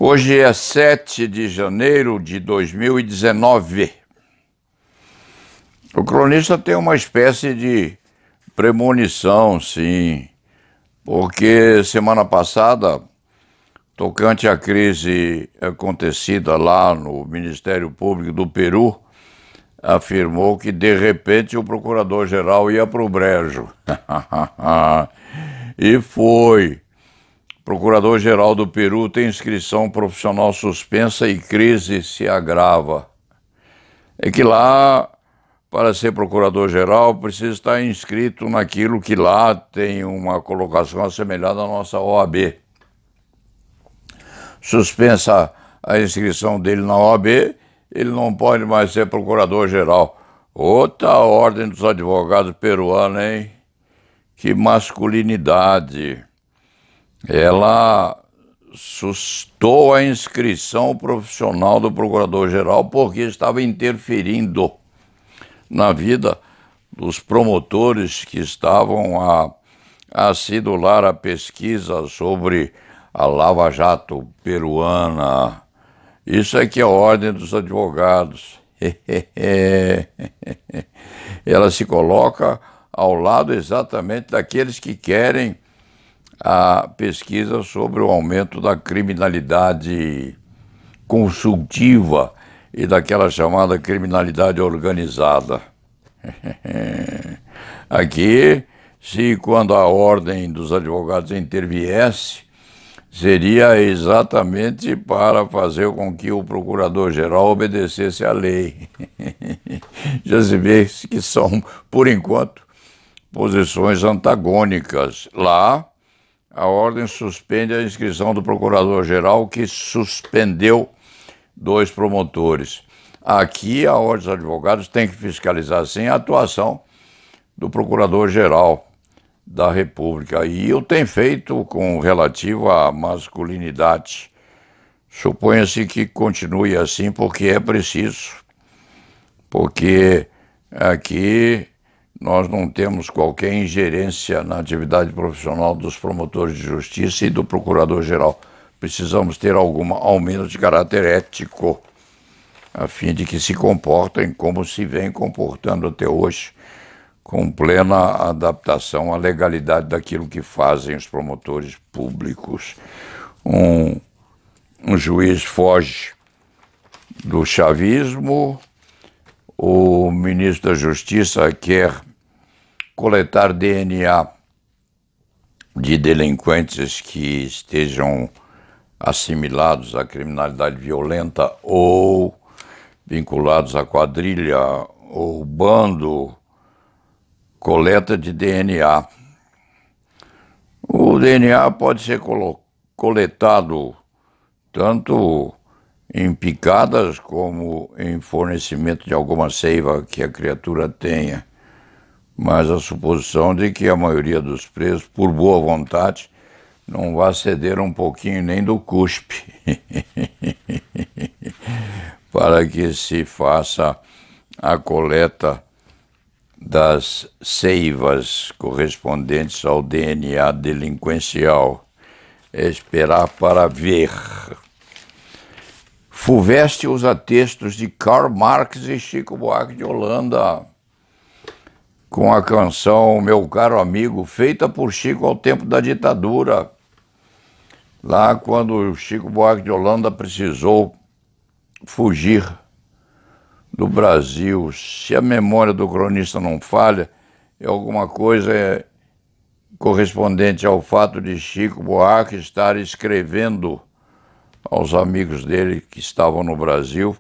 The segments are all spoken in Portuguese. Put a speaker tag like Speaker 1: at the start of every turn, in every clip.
Speaker 1: Hoje é 7 de janeiro de 2019. O cronista tem uma espécie de premonição, sim, porque semana passada, tocante à crise acontecida lá no Ministério Público do Peru, afirmou que de repente o procurador-geral ia para o brejo. E foi. O Procurador-Geral do Peru tem inscrição profissional suspensa e crise se agrava. É que lá, para ser procurador-geral, precisa estar inscrito naquilo que lá tem uma colocação assemelhada à nossa OAB. Suspensa a inscrição dele na OAB, ele não pode mais ser procurador-geral. Outra ordem dos advogados peruanos, hein? Que masculinidade! Ela sustou a inscrição profissional do procurador-geral porque estava interferindo na vida dos promotores que estavam a acidular a pesquisa sobre a Lava Jato peruana. Isso é que é a ordem dos advogados. Ela se coloca ao lado exatamente daqueles que querem a pesquisa sobre o aumento da criminalidade consultiva e daquela chamada criminalidade organizada. Aqui, se quando a ordem dos advogados interviesse, seria exatamente para fazer com que o procurador-geral obedecesse à lei. Já se vê que são, por enquanto, posições antagônicas. Lá, a ordem suspende a inscrição do procurador-geral, que suspendeu 2 promotores. Aqui, a ordem dos advogados tem que fiscalizar, sim, a atuação do procurador-geral da República. E o tem feito com relativa masculinidade. Suponha-se que continue assim, porque é preciso. Porque aqui nós não temos qualquer ingerência na atividade profissional dos promotores de justiça e do procurador-geral. Precisamos ter alguma, ao menos de caráter ético, a fim de que se comportem como se vem comportando até hoje, com plena adaptação à legalidade daquilo que fazem os promotores públicos. Um juiz foge do chavismo, o ministro da Justiça quer coletar DNA de delinquentes que estejam assimilados à criminalidade violenta ou vinculados à quadrilha ou bando, coleta de DNA. O DNA pode ser coletado tanto em picadas como em fornecimento de alguma seiva que a criatura tenha. Mas a suposição de que a maioria dos presos, por boa vontade, não vai ceder um pouquinho nem do cuspe para que se faça a coleta das seivas correspondentes ao DNA delinquencial. É esperar para ver. FUVEST usa textos de Karl Marx e Chico Buarque de Holanda, com a canção Meu Caro Amigo, feita por Chico ao tempo da ditadura. Lá quando o Chico Buarque de Holanda precisou fugir do Brasil. Se a memória do cronista não falha, é alguma coisa correspondente ao fato de Chico Buarque estar escrevendo aos amigos dele que estavam no Brasil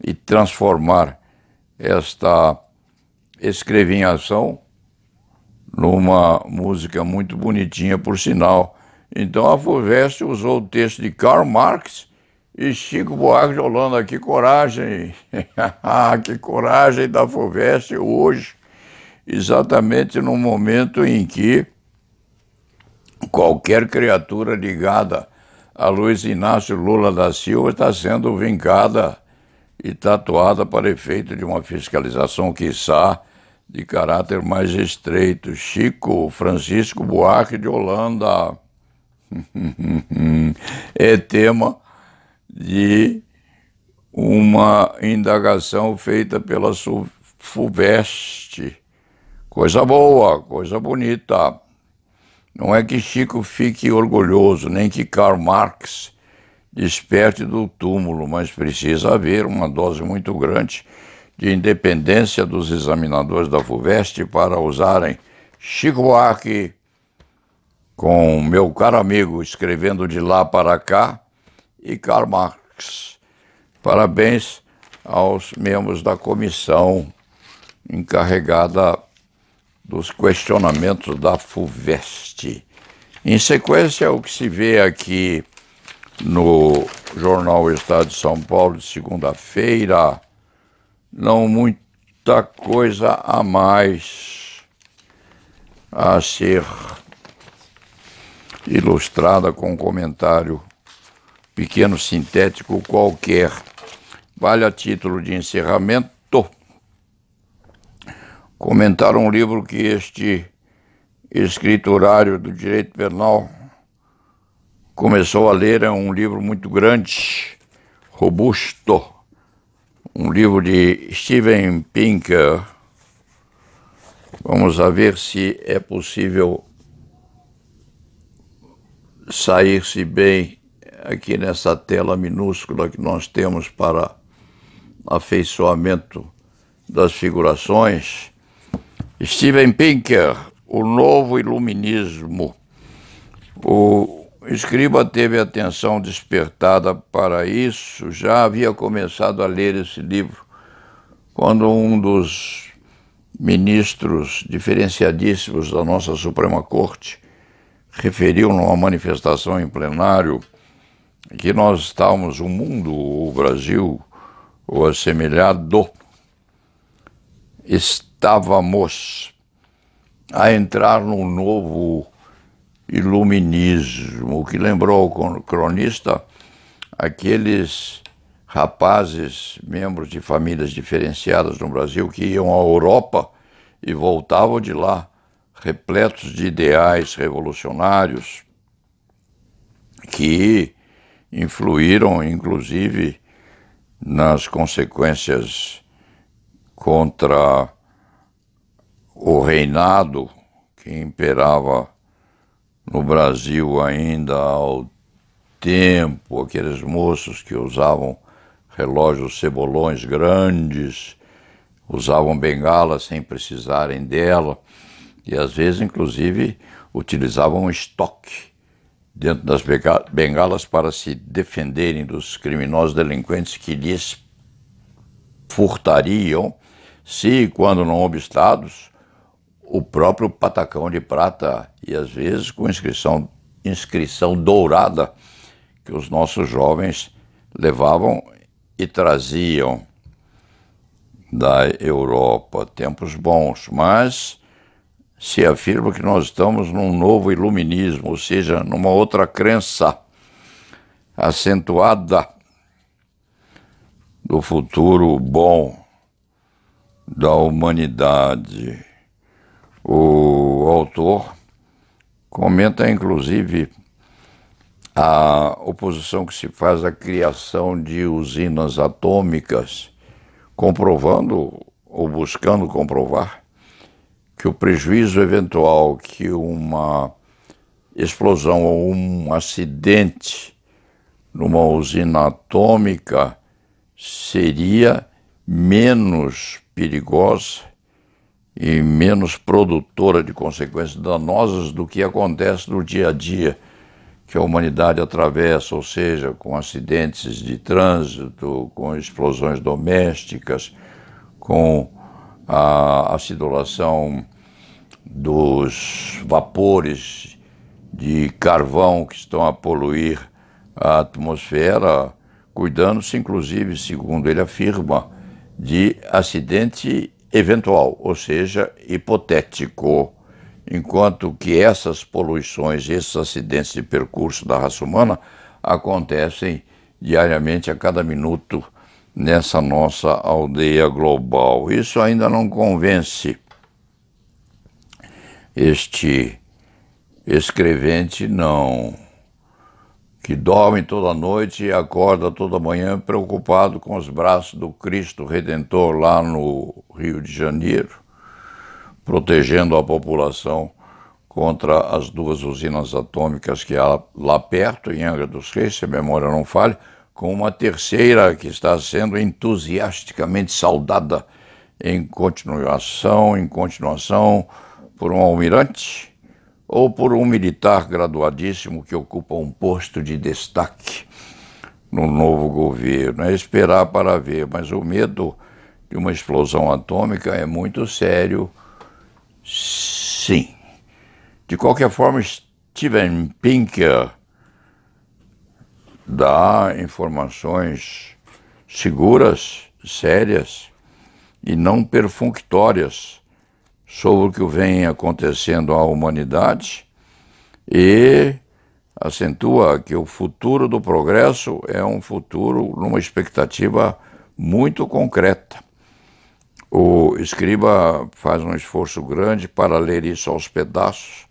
Speaker 1: e transformar esta escrevinhação numa música muito bonitinha, por sinal. Então a FUVEST usou o texto de Karl Marx e Chico Buarque de Holanda. Que coragem! Que coragem da FUVEST hoje, exatamente no momento em que qualquer criatura ligada a Luiz Inácio Lula da Silva está sendo vincada e tatuada para efeito de uma fiscalização, quiçá, de caráter mais estreito. Chico Francisco Buarque de Holanda é tema de uma indagação feita pela FUVEST. Coisa boa, coisa bonita. Não é que Chico fique orgulhoso, nem que Karl Marx desperte do túmulo, mas precisa haver uma dose muito grande de independência dos examinadores da FUVEST para usarem Chico Buarque com meu caro amigo escrevendo de lá para cá e Karl Marx. Parabéns aos membros da comissão encarregada dos questionamentos da FUVEST. Em sequência, o que se vê aqui no Jornal Estado de São Paulo de segunda-feira, não muita coisa a mais a ser ilustrada com um comentário pequeno, sintético qualquer. Vale a título de encerramento comentar um livro que este escriturário do direito penal começou a ler. É um livro muito grande, robusto, um livro de Steven Pinker. Vamos a ver se é possível sair-se bem aqui nessa tela minúscula que nós temos para afeiçoamento das figurações. Steven Pinker, O Novo Iluminismo. O escriba teve a atenção despertada para isso, já havia começado a ler esse livro quando um dos ministros diferenciadíssimos da nossa Suprema Corte referiu numa manifestação em plenário que nós estávamos, o mundo, o Brasil, o assemelhado, estávamos a entrar num novo iluminismo, que lembrou ao cronista aqueles rapazes, membros de famílias diferenciadas no Brasil, que iam à Europa e voltavam de lá repletos de ideais revolucionários que influíram, inclusive, nas consequências contra o reinado que imperava no Brasil ainda ao tempo, aqueles moços que usavam relógios cebolões grandes, usavam bengalas sem precisarem dela, e às vezes, inclusive, utilizavam estoque dentro das bengalas para se defenderem dos criminosos delinquentes que lhes furtariam, se e quando não obstados, o próprio patacão de prata, e às vezes com inscrição dourada que os nossos jovens levavam e traziam da Europa. Tempos bons, mas se afirma que nós estamos num novo iluminismo, ou seja, numa outra crença acentuada do futuro bom da humanidade. O autor comenta, inclusive, a oposição que se faz à criação de usinas atômicas, comprovando ou buscando comprovar que o prejuízo eventual que uma explosão ou um acidente numa usina atômica seria menos perigosa e menos produtora de consequências danosas do que acontece no dia a dia que a humanidade atravessa, ou seja, com acidentes de trânsito, com explosões domésticas, com a acidulação dos vapores de carvão que estão a poluir a atmosfera, cuidando-se, inclusive, segundo ele afirma, de acidente eventual, ou seja, hipotético, enquanto que essas poluições, esses acidentes de percurso da raça humana acontecem diariamente, a cada minuto, nessa nossa aldeia global. Isso ainda não convence este escrevente, não. que dorme toda noite e acorda toda manhã preocupado com os braços do Cristo Redentor lá no Rio de Janeiro, protegendo a população contra as 2 usinas atômicas que há lá perto, em Angra dos Reis, se a memória não falha, com uma terceira que está sendo entusiasticamente saudada em continuação, por um almirante ou por um militar graduadíssimo que ocupa um posto de destaque no novo governo. É esperar para ver, mas o medo de uma explosão atômica é muito sério, sim. De qualquer forma, Steven Pinker dá informações seguras, sérias e não perfunctórias sobre o que vem acontecendo à humanidade e acentua que o futuro do progresso é um futuro numa expectativa muito concreta. O escriba faz um esforço grande para ler isso aos pedaços,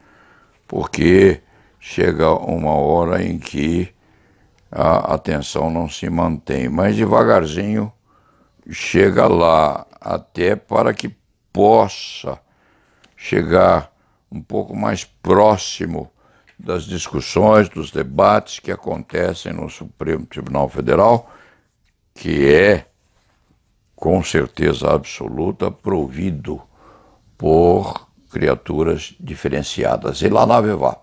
Speaker 1: porque chega uma hora em que a atenção não se mantém, mas devagarzinho chega lá, até para que possa chegar um pouco mais próximo das discussões, dos debates que acontecem no Supremo Tribunal Federal, que é, com certeza absoluta, provido por criaturas diferenciadas. E lá na Vevá.